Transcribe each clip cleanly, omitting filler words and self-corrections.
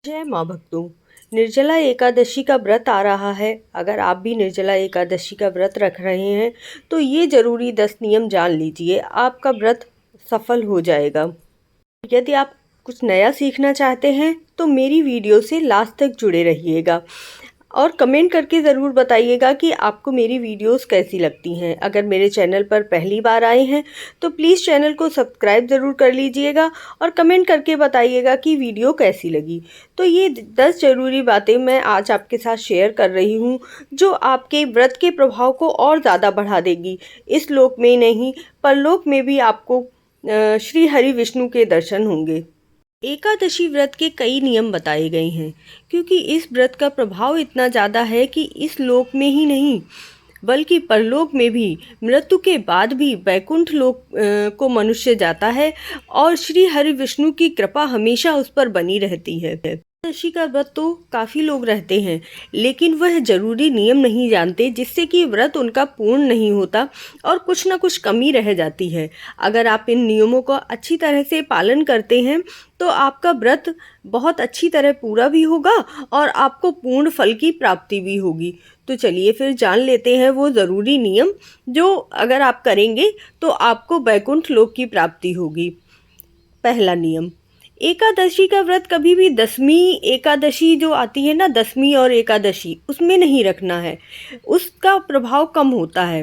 जय माँ भक्तों। निर्जला एकादशी का व्रत आ रहा है। अगर आप भी निर्जला एकादशी का व्रत रख रहे हैं तो ये ज़रूरी 10 नियम जान लीजिए, आपका व्रत सफल हो जाएगा। यदि आप कुछ नया सीखना चाहते हैं तो मेरी वीडियो से लास्ट तक जुड़े रहिएगा और कमेंट करके ज़रूर बताइएगा कि आपको मेरी वीडियोस कैसी लगती हैं। अगर मेरे चैनल पर पहली बार आए हैं तो प्लीज़ चैनल को सब्सक्राइब ज़रूर कर लीजिएगा और कमेंट करके बताइएगा कि वीडियो कैसी लगी। तो ये 10 ज़रूरी बातें मैं आज आपके साथ शेयर कर रही हूँ जो आपके व्रत के प्रभाव को और ज़्यादा बढ़ा देगी। इस लोक में नहीं, परलोक में भी आपको श्री हरि विष्णु के दर्शन होंगे। एकादशी व्रत के कई नियम बताए गए हैं क्योंकि इस व्रत का प्रभाव इतना ज़्यादा है कि इस लोक में ही नहीं बल्कि परलोक में भी, मृत्यु के बाद भी वैकुंठ लोक को मनुष्य जाता है और श्री हरि विष्णु की कृपा हमेशा उस पर बनी रहती है। एकादशी का व्रत तो काफ़ी लोग रहते हैं लेकिन वह ज़रूरी नियम नहीं जानते जिससे कि व्रत उनका पूर्ण नहीं होता और कुछ ना कुछ कमी रह जाती है। अगर आप इन नियमों का अच्छी तरह से पालन करते हैं तो आपका व्रत बहुत अच्छी तरह पूरा भी होगा और आपको पूर्ण फल की प्राप्ति भी होगी। तो चलिए फिर जान लेते हैं वो ज़रूरी नियम जो अगर आप करेंगे तो आपको वैकुंठ लोक की प्राप्ति होगी। पहला नियम, एकादशी का व्रत कभी भी 10वीं एकादशी जो आती है ना, 10वीं और एकादशी, उसमें नहीं रखना है। उसका प्रभाव कम होता है,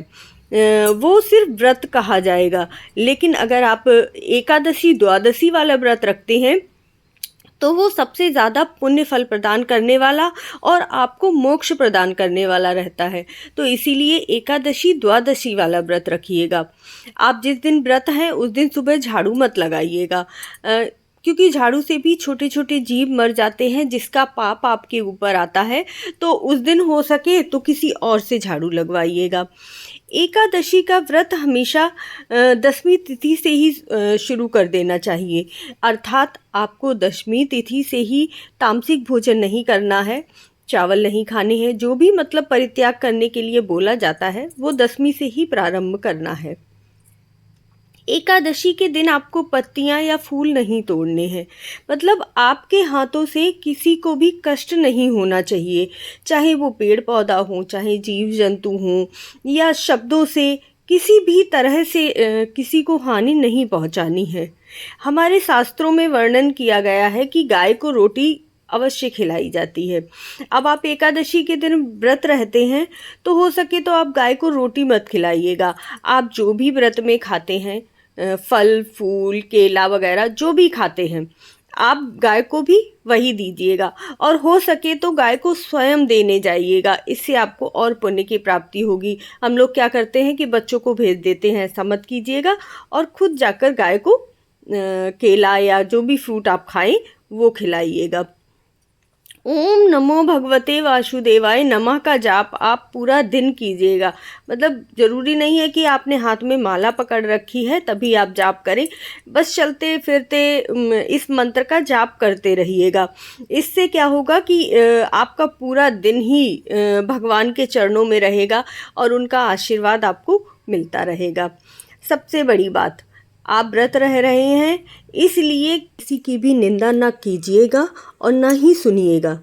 वो सिर्फ व्रत कहा जाएगा। लेकिन अगर आप एकादशी द्वादशी वाला व्रत रखते हैं तो वो सबसे ज़्यादा पुण्य फल प्रदान करने वाला और आपको मोक्ष प्रदान करने वाला रहता है। तो इसीलिए एकादशी द्वादशी वाला व्रत रखिएगा। आप जिस दिन व्रत है उस दिन सुबह झाड़ू मत लगाइएगा क्योंकि झाड़ू से भी छोटे छोटे जीव मर जाते हैं जिसका पाप आपके ऊपर आता है। तो उस दिन हो सके तो किसी और से झाड़ू लगवाइएगा। एकादशी का व्रत हमेशा 10वीं तिथि से ही शुरू कर देना चाहिए, अर्थात आपको 10वीं तिथि से ही तामसिक भोजन नहीं करना है, चावल नहीं खाने हैं। जो भी मतलब परित्याग करने के लिए बोला जाता है वो 10वीं से ही प्रारंभ करना है। एकादशी के दिन आपको पत्तियां या फूल नहीं तोड़ने हैं, मतलब आपके हाथों से किसी को भी कष्ट नहीं होना चाहिए, चाहे वो पेड़ पौधा हो, चाहे जीव जंतु हों, या शब्दों से किसी भी तरह से किसी को हानि नहीं पहुंचानी है। हमारे शास्त्रों में वर्णन किया गया है कि गाय को रोटी अवश्य खिलाई जाती है। अब आप एकादशी के दिन व्रत रहते हैं तो हो सके तो आप गाय को रोटी मत खिलाइएगा। आप जो भी व्रत में खाते हैं, फल फूल केला वगैरह जो भी खाते हैं, आप गाय को भी वही दीजिएगा और हो सके तो गाय को स्वयं देने जाइएगा। इससे आपको और पुण्य की प्राप्ति होगी। हम लोग क्या करते हैं कि बच्चों को भेज देते हैं, ऐसा मत कीजिएगा और खुद जाकर गाय को केला या जो भी फ्रूट आप खाएं वो खिलाइएगा। ओम नमो भगवते वासुदेवाय नमः का जाप आप पूरा दिन कीजिएगा। मतलब ज़रूरी नहीं है कि आपने हाथ में माला पकड़ रखी है तभी आप जाप करें, बस चलते फिरते इस मंत्र का जाप करते रहिएगा। इससे क्या होगा कि आपका पूरा दिन ही भगवान के चरणों में रहेगा और उनका आशीर्वाद आपको मिलता रहेगा। सबसे बड़ी बात, आप व्रत रह रहे हैं इसलिए किसी की भी निंदा ना कीजिएगा और ना ही सुनिएगा।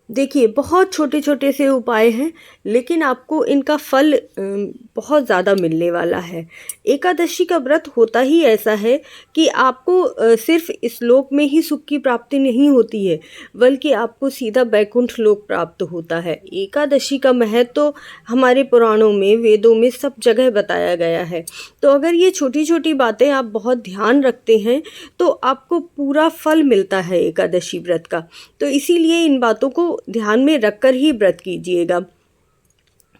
देखिए, बहुत छोटे छोटे से उपाय हैं लेकिन आपको इनका फल बहुत ज़्यादा मिलने वाला है। एकादशी का व्रत होता ही ऐसा है कि आपको सिर्फ इस लोक में ही सुख की प्राप्ति नहीं होती है बल्कि आपको सीधा वैकुंठ लोक प्राप्त होता है। एकादशी का महत्व तो हमारे पुराणों में, वेदों में सब जगह बताया गया है। तो अगर ये छोटी छोटी बातें आप बहुत ध्यान रखते हैं तो आपको पूरा फल मिलता है एकादशी व्रत का। तो इसीलिए इन बातों को ध्यान में रखकर ही व्रत कीजिएगा।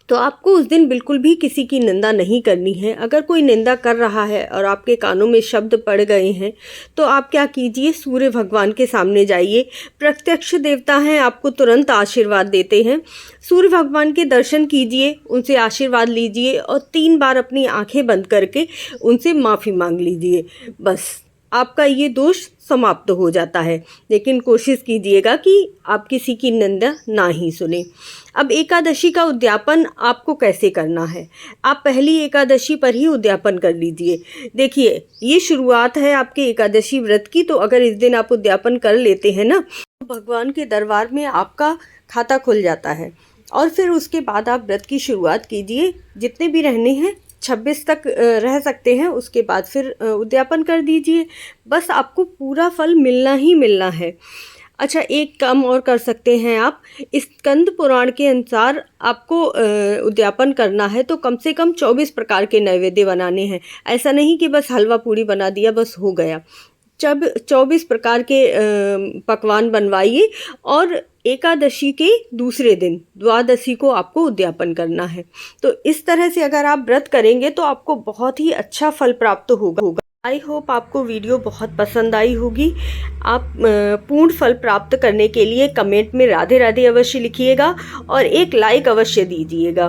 तो आपको उस दिन बिल्कुल भी किसी की निंदा नहीं करनी है। अगर कोई निंदा कर रहा है और आपके कानों में शब्द पड़ गए हैं तो आप क्या कीजिए, सूर्य भगवान के सामने जाइए। प्रत्यक्ष देवता हैं, आपको तुरंत आशीर्वाद देते हैं। सूर्य भगवान के दर्शन कीजिए, उनसे आशीर्वाद लीजिए और 3 बार अपनी आंखें बंद करके उनसे माफ़ी मांग लीजिए। बस आपका ये दोष समाप्त हो जाता है। लेकिन कोशिश कीजिएगा कि आप किसी की निंदा ना ही सुने। अब एकादशी का उद्यापन आपको कैसे करना है, आप पहली एकादशी पर ही उद्यापन कर लीजिए। देखिए, ये शुरुआत है आपके एकादशी व्रत की, तो अगर इस दिन आप उद्यापन कर लेते हैं ना भगवान के दरबार में आपका खाता खुल जाता है। और फिर उसके बाद आप व्रत की शुरुआत कीजिए, जितने भी रहने हैं 26 तक रह सकते हैं, उसके बाद फिर उद्यापन कर दीजिए। बस आपको पूरा फल मिलना ही मिलना है। अच्छा, एक काम और कर सकते हैं आप। इस स्कंद पुराण के अनुसार आपको उद्यापन करना है तो कम से कम 24 प्रकार के नैवेद्य बनाने हैं। ऐसा नहीं कि बस हलवा पूड़ी बना दिया बस हो गया। जब 24 प्रकार के पकवान बनवाइए और एकादशी के दूसरे दिन द्वादशी को आपको उद्यापन करना है। तो इस तरह से अगर आप व्रत करेंगे तो आपको बहुत ही अच्छा फल प्राप्त होगा। आई होप आपको वीडियो बहुत पसंद आई होगी। आप पूर्ण फल प्राप्त करने के लिए कमेंट में राधे राधे अवश्य लिखिएगा और एक लाइक अवश्य दीजिएगा।